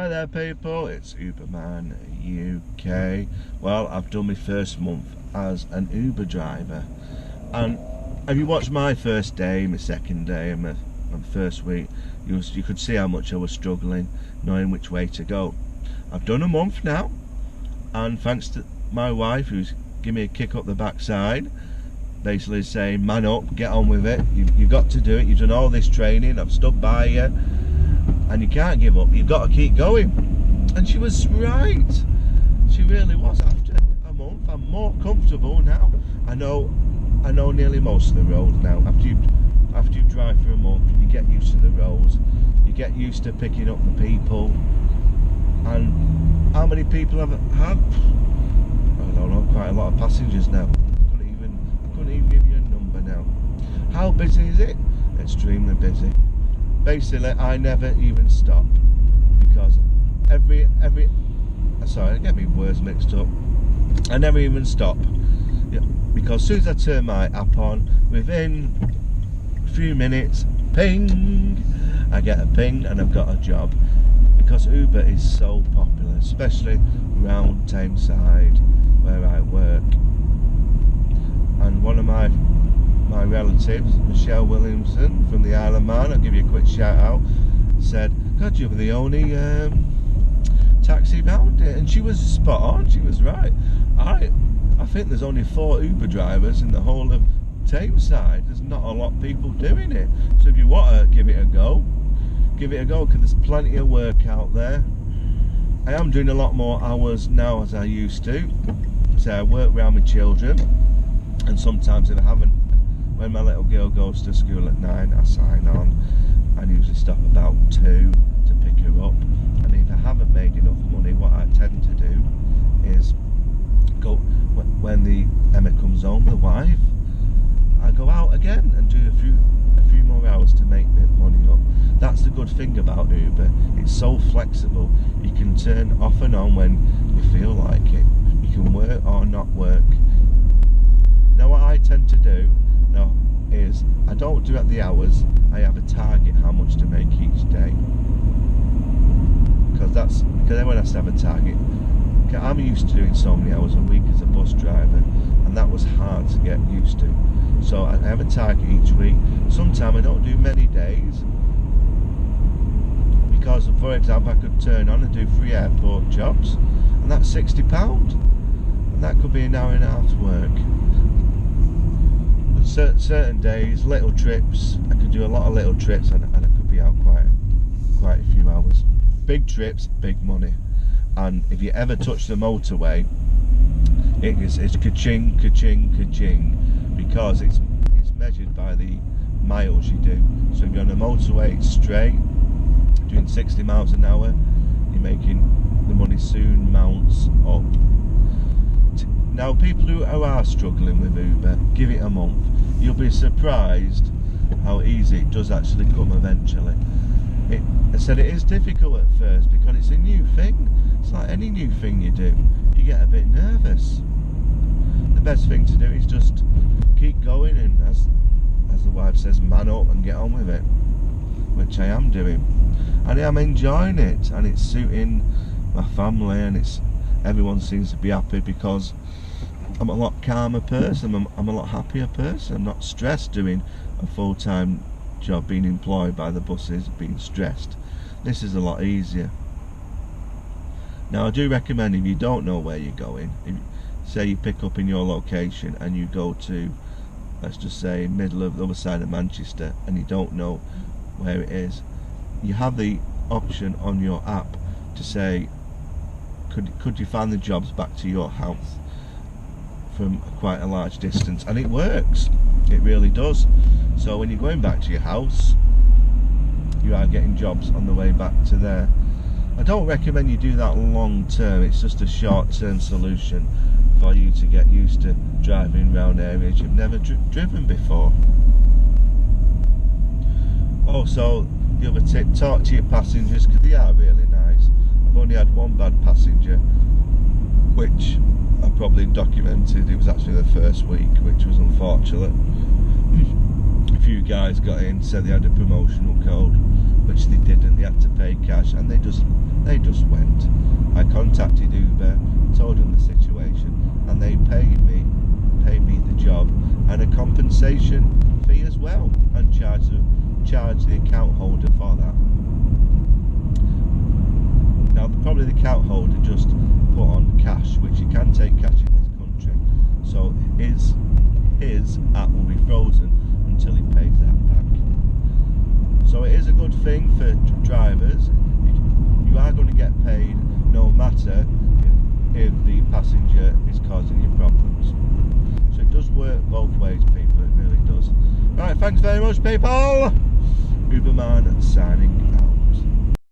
Hi there people, it's Uberman UK. Well, I've done my first month as an Uber driver, and have you watched my first day, my second day and my first week, you could see how much I was struggling knowing which way to go. I've done a month now, and thanks to my wife who's given me a kick up the backside, basically saying, man up, get on with it, you've got to do it, you've done all this training, I've stood by you, and you can't give up, you've got to keep going. And she was right, she really was. After a month I'm more comfortable now. I know nearly most of the roads now. After you drive for a month, you get used to the roads, you get used to picking up the people. And how many people have had? I don't know, quite a lot of passengers now. I couldn't even give you a number now. How busy is it? Extremely busy. Basically, I never even stop, because sorry, I get my words mixed up. I never even stop, because as soon as I turn my app on, within a few minutes, ping, I get a ping and I've got a job. Because Uber is so popular, especially around Tameside where I work. And one of my relatives, Michelle Williamson from the Isle of Man, I'll give you a quick shout out, said, God, you're the only taxi round it. And she was spot on, she was right. I think there's only 4 Uber drivers in the whole of Tameside. There's not a lot of people doing it. So if you want to give it a go, because there's plenty of work out there. I am doing a lot more hours now as I used to. So I work around my children, and sometimes if I haven't, when my little girl goes to school at 9, I sign on. I usually stop about 2 to pick her up, and if I haven't made enough money, what I tend to do is go, when Emma comes home, the wife, I go out again and do a few more hours to make my money up. That's the good thing about Uber, it's so flexible. You can turn off and on when you feel like it. You can work or not work. Now what I tend to do now is, I don't do at the hours, I have a target how much to make each day. Because everyone has to have a target. I'm used to doing so many hours a week as a bus driver, and that was hard to get used to. So I have a target each week. Sometimes I don't do many days, because for example I could turn on and do 3 airport jobs, and that's £60, and that could be an hour and a half's work. But certain days, little trips, I could do a lot of little trips, and I could be out quite a few hours. Big trips, big money. And if you ever touch the motorway, it's ka-ching, ka-ching, ka-ching, because it's measured by the miles you do. So if you're on a motorway, it's straight, doing 60 miles an hour, you're making the money soon mounts up. Now people who are struggling with Uber, give it a month. You'll be surprised how easy it does actually come eventually. I said it is difficult at first because it's a new thing. It's like any new thing you do, you get a bit nervous. The best thing to do is just keep going, and as the wife says, man up and get on with it, which I am doing, and I'm enjoying it, and it's suiting my family, and everyone seems to be happy because I'm a lot calmer person, I'm a lot happier person. I'm not stressed doing a full-time job, being employed by the buses, being stressed. This is a lot easier. Now I do recommend, if you don't know where you're going, say you pick up in your location and you go to, let's just say, middle of the other side of Manchester, and you don't know where it is, you have the option on your app to say, could you find the jobs back to your house from quite a large distance, and it works, it really does. So when you're going back to your house, you are getting jobs on the way back to there. I don't recommend you do that long term, it's just a short term solution for you to get used to driving around areas you've never driven before. Also, the other tip, talk to your passengers, because they are really nice. I've only had one bad passenger, which I probably documented. It was actually the first week, which was unfortunate. A few guys got in, said they had a promotional code, which they didn't. They had to pay cash, and they just They just went. I contacted Uber, told them the situation, and they paid me the job and a compensation fee as well, and charged the account holder for that. Now probably the account holder just put on cash, which you can take cash in this country, so his app will be frozen until he pays that back. So it is a good thing for drivers. You are going to get paid no matter if the passenger is causing you problems. So it does work both ways, people, it really does. Right, thanks very much, people. Uberman signing